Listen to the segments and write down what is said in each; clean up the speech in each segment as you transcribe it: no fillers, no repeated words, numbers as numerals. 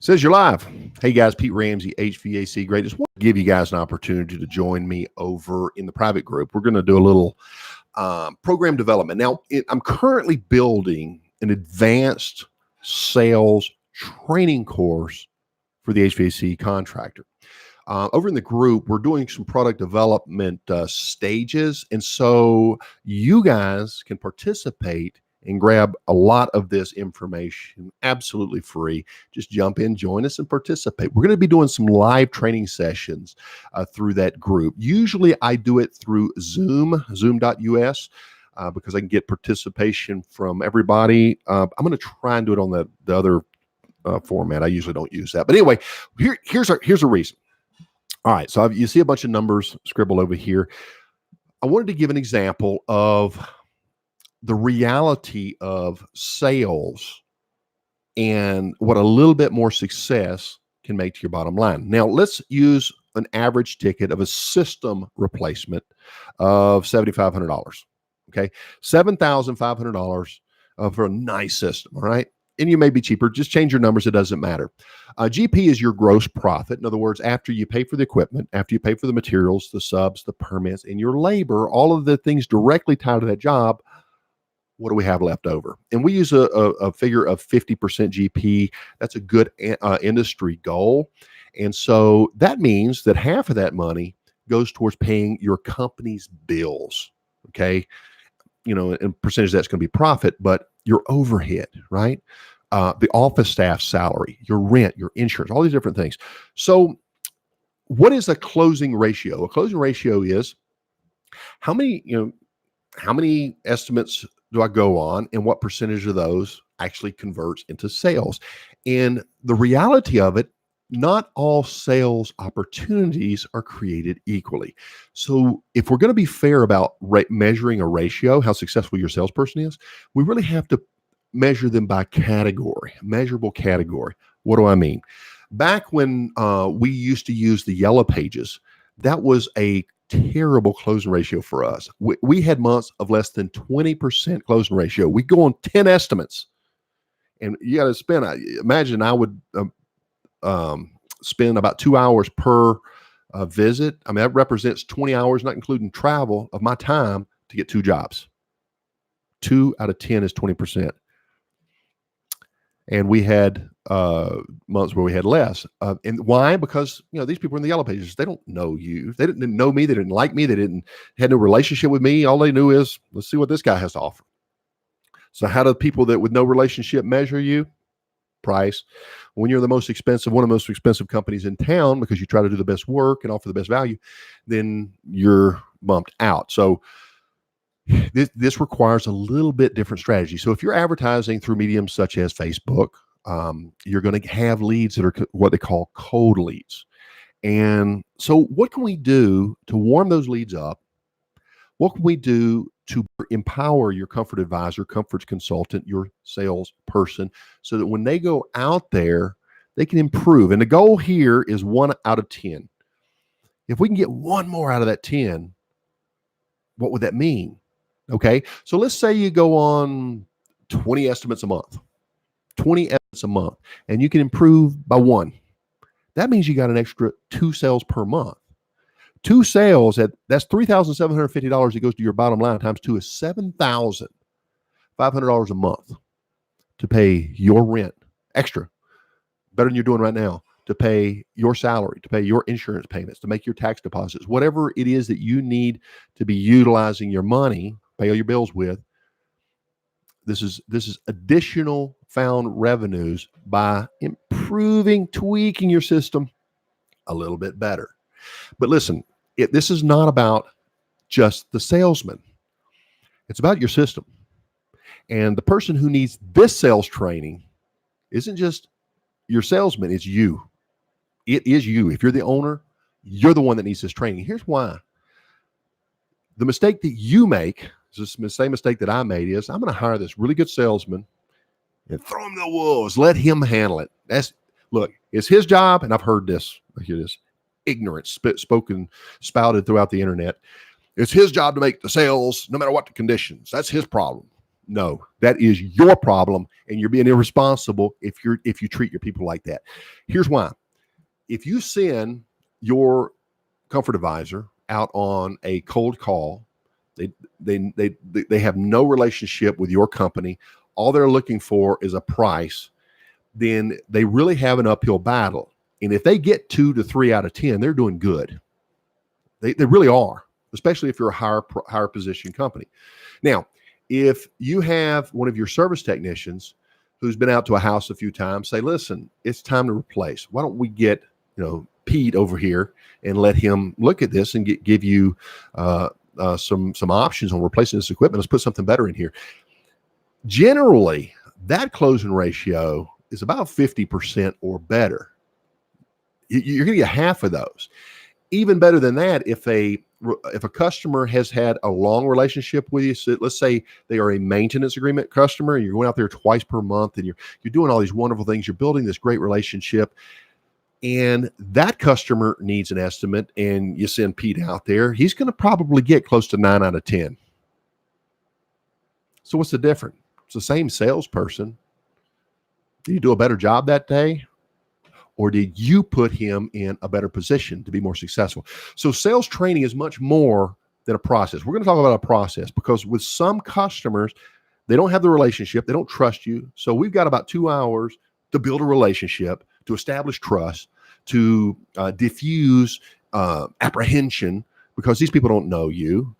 Says you're live. Hey guys, Pete Ramsey, HVAC Greatest. Want to give you guys an opportunity to join me over in the private group. We're going to do a little program development. Now, I'm currently building an advanced sales training course for the HVAC contractor. Over in the group, we're doing some product development stages. And so you guys can participate and grab a lot of this information absolutely free. Just jump in, join us, and participate. We're going to be doing some live training sessions through that group. Usually I do it through zoom.us, because I can get participation from everybody. I'm going to try and do it on the other format. I usually don't use that. But anyway, here's a reason. All right, so you see a bunch of numbers scribbled over here. I wanted to give an example of the reality of sales and what a little bit more success can make to your bottom line. Now, let's use an average ticket of a system replacement of $7,500. Okay, $7,500 for a nice system. All right. And you may be cheaper. Just change your numbers. It doesn't matter. GP is your gross profit. In other words, after you pay for the equipment, after you pay for the materials, the subs, the permits, and your labor, all of the things directly tied to that job, what do we have left over? And we use a figure of 50% GP. That's a good industry goal. And so that means that half of that money goes towards paying your company's bills. Okay. You know, and percentage that's going to be profit, but your overhead, right? The office staff salary, your rent, your insurance, all these different things. So what is a closing ratio? A closing ratio is how many estimates do I go on and what percentage of those actually converts into sales? And the reality of it, not all sales opportunities are created equally. So if we're going to be fair about measuring a ratio, how successful your salesperson is, we really have to measure them by category, measurable category. What do I mean? Back when we used to use the yellow pages, that was a terrible closing ratio for us. We had months of less than 20% closing ratio. We go on 10 estimates, and you got to spend, imagine I would spend about 2 hours per visit. I mean, that represents 20 hours, not including travel, of my time to get 2 jobs. 2 out of 10 is 20%. And we had months where we had less. And why? Because, these people in the yellow pages, they don't know you. They didn't know me. They didn't like me. They had no relationship with me. All they knew is, let's see what this guy has to offer. So how do people that with no relationship measure you? Price. When you're the most expensive, one of the most expensive companies in town, because you try to do the best work and offer the best value, then you're bumped out. So this requires a little bit different strategy. So if you're advertising through mediums such as Facebook, you're going to have leads that are what they call cold leads. And so what can we do to warm those leads up? What can we do to empower your comfort advisor, comfort consultant, your salesperson, so that when they go out there, they can improve? And the goal here is 1 out of 10. If we can get one more out of that 10, what would that mean? Okay, so let's say you go on 20 estimates a month, and you can improve by 1. That means you got an extra 2 sales per month. 2 sales, that's $3,750 that goes to your bottom line, times 2 is $7,500 a month to pay your rent, extra, better than you're doing right now, to pay your salary, to pay your insurance payments, to make your tax deposits, whatever it is that you need to be utilizing your money, pay all your bills with. This is additional found revenues by improving, tweaking your system a little bit better. But listen, this is not about just the salesman. It's about your system. And the person who needs this sales training isn't just your salesman, it's you. It is you. If you're the owner, you're the one that needs this training. Here's why. The mistake that you make is the same mistake that I made is I'm going to hire this really good salesman and throw him to the wolves. Let him handle it. It's his job. And I've heard this. I hear this ignorance spouted throughout the internet. It's his job to make the sales no matter what the conditions. That's his problem. No, that is your problem, and you're being irresponsible if you treat your people like that. Here's why. If you send your comfort advisor out on a cold call, they have no relationship with your company. All they're looking for is a price. Then they really have an uphill battle. And if they get 2 to 3 out of 10, they're doing good. They really are, especially if you're a higher position company. Now, if you have one of your service technicians who's been out to a house a few times, say, listen, it's time to replace. Why don't we get, Pete over here and let him look at this and give you some options on replacing this equipment. Let's put something better in here. Generally, that closing ratio is about 50% or better. You're going to get half of those. Even better than that, if a customer has had a long relationship with you, so let's say they are a maintenance agreement customer, and you're going out there twice per month, and you're doing all these wonderful things, you're building this great relationship, and that customer needs an estimate, and you send Pete out there, he's going to probably get close to 9 out of 10. So what's the difference? It's the same salesperson. Did you do a better job that day? Or did you put him in a better position to be more successful? So sales training is much more than a process. We're going to talk about a process because with some customers, they don't have the relationship. They don't trust you. So we've got about 2 hours to build a relationship, to establish trust, to diffuse apprehension because these people don't know you,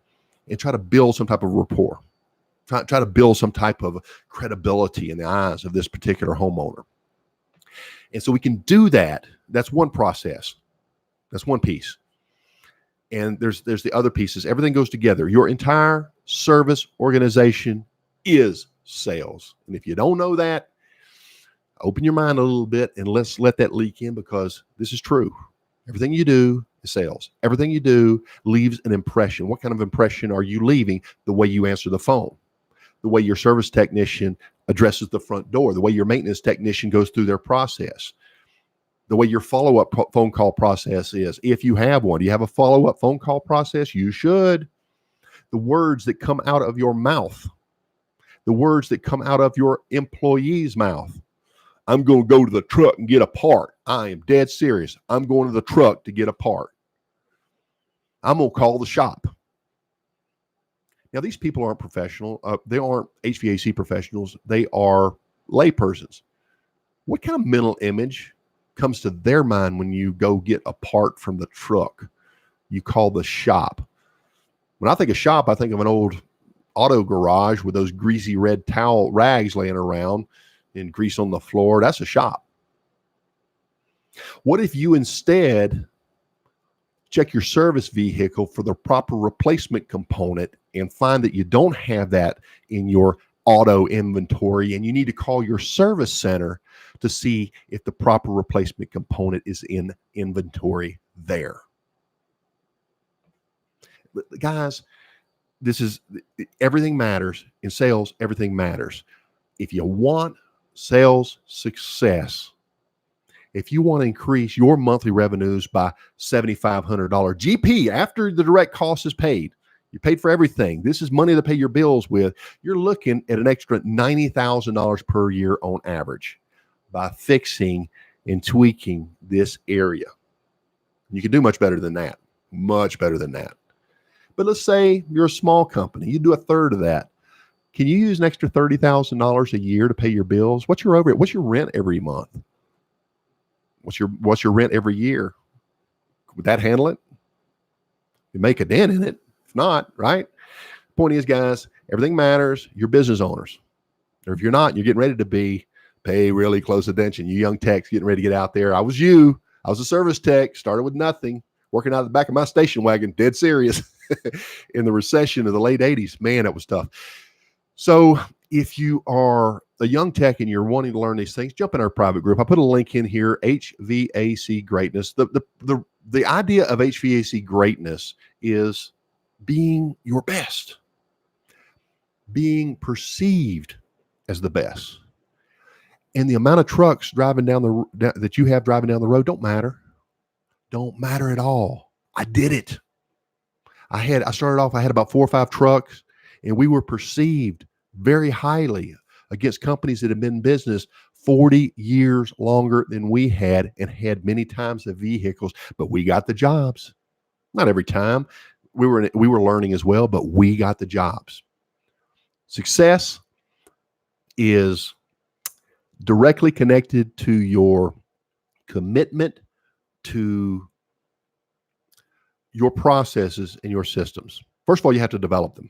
and try to build some type of rapport. Try to build some type of credibility in the eyes of this particular homeowner. And so we can do that. That's one process. That's one piece. And there's the other pieces. Everything goes together. Your entire service organization is sales. And if you don't know that, open your mind a little bit and let's let that leak in, because this is true. Everything you do is sales. Everything you do leaves an impression. What kind of impression are you leaving? The way you answer the phone, the way your service technician addresses the front door, the way your maintenance technician goes through their process, the way your follow-up phone call process is. If you have one, do you have a follow-up phone call process? You should. The words that come out of your mouth, the words that come out of your employee's mouth. I'm going to go to the truck and get a part. I am dead serious. I'm going to the truck to get a part. I'm going to call the shop. Now, these people aren't professional. They aren't HVAC professionals. They are laypersons. What kind of mental image comes to their mind when you go get a part from the truck? You call the shop. When I think of shop, I think of an old auto garage with those greasy red towel rags laying around and grease on the floor. That's a shop. What if you instead check your service vehicle for the proper replacement component and find that you don't have that in your auto inventory, and you need to call your service center to see if the proper replacement component is in inventory there? Guys, everything matters. In sales, everything matters. If you want sales success, if you want to increase your monthly revenues by $7,500 GP after the direct cost is paid, you paid for everything. This is money to pay your bills with. You're looking at an extra $90,000 per year on average by fixing and tweaking this area. You can do much better than that. Much better than that. But let's say you're a small company. You do a third of that. Can you use an extra $30,000 a year to pay your bills? What's your overhead? What's your rent every month? What's your rent every year? Would that handle it? You make a dent in it. If not, right? Point is, guys, everything matters. You're business owners. Or if you're not, you're getting ready to be, pay really close attention. You young techs getting ready to get out there. I was a service tech, started with nothing, working out of the back of my station wagon, dead serious, in the recession of the late 80s. Man, that was tough. So if you are a young tech and you're wanting to learn these things, jump in our private group. I put a link in here, HVAC Greatness. The idea of HVAC greatness is being your best, being perceived as the best. And the amount of trucks driving that you have driving down the road don't matter at all. I did it. I started off, I had about 4 or 5 trucks, and we were perceived very highly against companies that have been in business 40 years longer than we had and had many times the vehicles, but we got the jobs. Not every time. We were learning as well, but we got the jobs. Success is directly connected to your commitment to your processes and your systems. First of all, you have to develop them.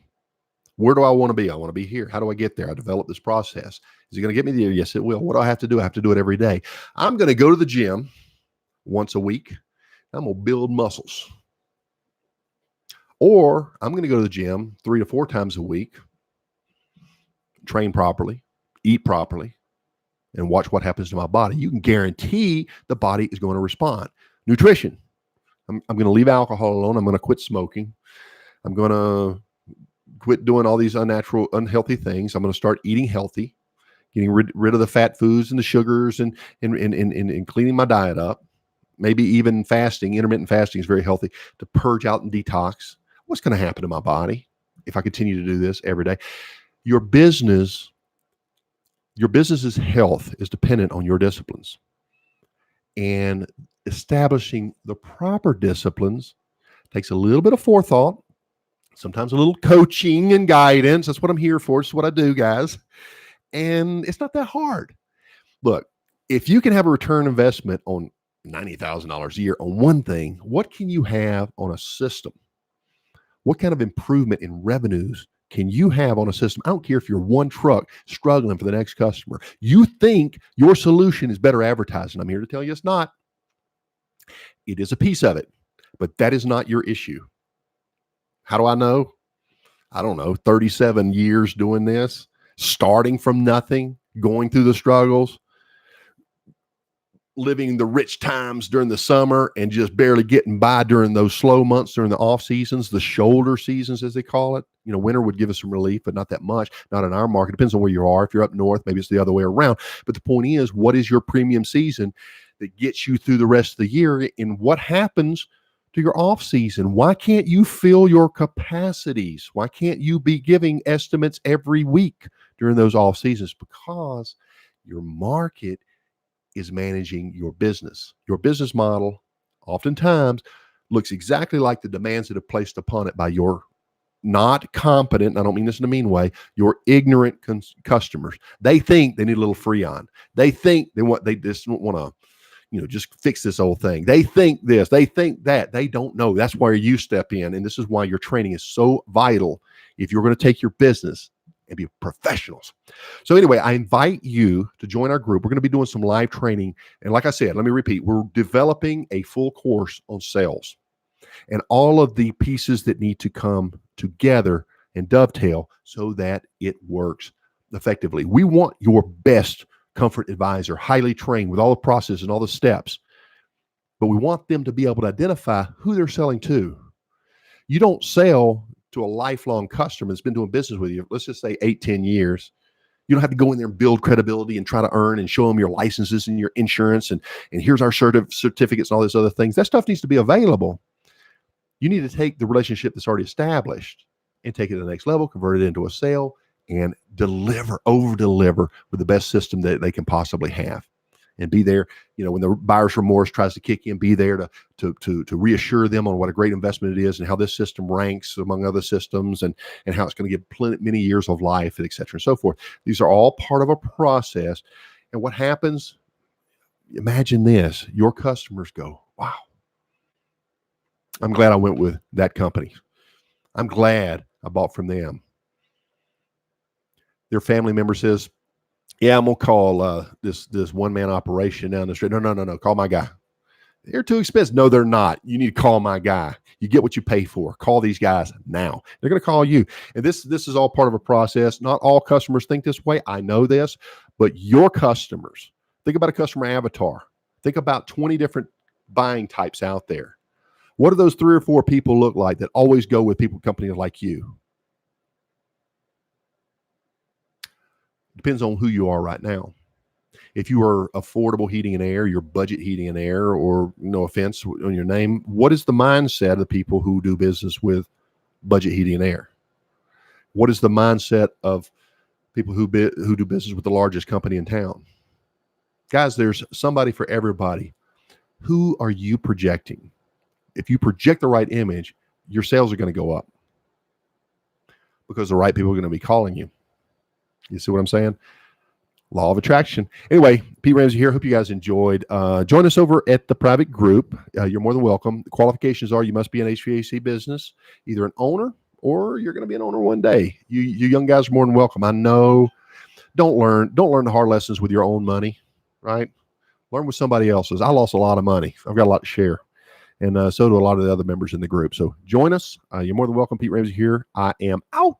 Where do I want to be? I want to be here. How do I get there? I develop this process. Is it going to get me there? Yes, it will. What do I have to do? I have to do it every day. I'm going to go to the gym once a week. I'm going to build muscles. Or I'm going to go to the gym 3 to 4 times a week, train properly, eat properly, and watch what happens to my body. You can guarantee the body is going to respond. Nutrition. I'm going to leave alcohol alone. I'm going to quit smoking. I'm going to quit doing all these unnatural, unhealthy things. I'm going to start eating healthy, getting rid of the fat foods and the sugars and cleaning my diet up. Maybe even fasting. Intermittent fasting is very healthy to purge out and detox. What's going to happen to my body if I continue to do this every day? Your business's health is dependent on your disciplines. And establishing the proper disciplines takes a little bit of forethought, sometimes a little coaching and guidance. That's what I'm here for. It's what I do, guys. And it's not that hard. Look, if you can have a return investment on $90,000 a year on one thing, what can you have on a system? What kind of improvement in revenues can you have on a system? I don't care if you're one truck struggling for the next customer. You think your solution is better advertising. I'm here to tell you it's not. It is a piece of it, but that is not your issue. How do I know? I don't know, 37 years doing this, starting from nothing, going through the struggles, living the rich times during the summer and just barely getting by during those slow months during the off seasons, the shoulder seasons, as they call it. You know, winter would give us some relief, but not that much. Not in our market. Depends on where you are. If you're up north, maybe it's the other way around. But the point is, what is your premium season that gets you through the rest of the year? And what happens to your off season? Why can't you fill your capacities? Why can't you be giving estimates every week during those off seasons? Because your market is managing your business. Your business model oftentimes looks exactly like the demands that are placed upon it by your not competent, and I don't mean this in a mean way, your ignorant customers. They think they need a little Freon. They think they just want to, just fix this old thing. They think this, they think that. They don't know. That's where you step in. And this is why your training is so vital if you're going to take your business and be professionals. So anyway, I invite you to join our group. We're going to be doing some live training. And like I said, let me repeat, we're developing a full course on sales and all of the pieces that need to come together and dovetail so that it works effectively. We want your best comfort advisor, highly trained with all the process and all the steps, but we want them to be able to identify who they're selling to. You don't sell to a lifelong customer that's been doing business with you, let's just say 8-10 years. You don't have to go in there and build credibility and try to earn and show them your licenses and your insurance and here's our certificates and all these other things. That stuff needs to be available. You need to take the relationship that's already established and take it to the next level, convert it into a sale, and over deliver with the best system that they can possibly have. And be there, when the buyer's remorse tries to kick in, be there to reassure them on what a great investment it is and how this system ranks among other systems and how it's going to give many years of life, and et cetera and so forth. These are all part of a process. And what happens, imagine this, your customers go, wow, I'm glad I went with that company. I'm glad I bought from them. Their family member says, yeah, I'm going to call this one-man operation down the street. No, call my guy. They're too expensive. No, they're not. You need to call my guy. You get what you pay for. Call these guys now. They're going to call you. And this is all part of a process. Not all customers think this way. I know this. But your customers, think about a customer avatar. Think about 20 different buying types out there. What do those 3 or 4 people look like that always go with companies like you? Depends on who you are right now. If you are affordable heating and air, your budget heating and air, or no offense on your name, what is the mindset of the people who do business with budget heating and air? What is the mindset of people who do business with the largest company in town. Guys, there's somebody for everybody. Who are you projecting? If you project the right image, your sales are going to go up because the right people are going to be calling you. You see what I'm saying? Law of attraction. Anyway, Pete Ramsey here. Hope you guys enjoyed. Join us over at the private group. You're more than welcome. The qualifications are you must be an HVAC business, either an owner or you're going to be an owner one day. You young guys are more than welcome. I know. Don't learn the hard lessons with your own money, right? Learn with somebody else's. I lost a lot of money. I've got a lot to share. And so do a lot of the other members in the group. So join us. You're more than welcome. Pete Ramsey here. I am out.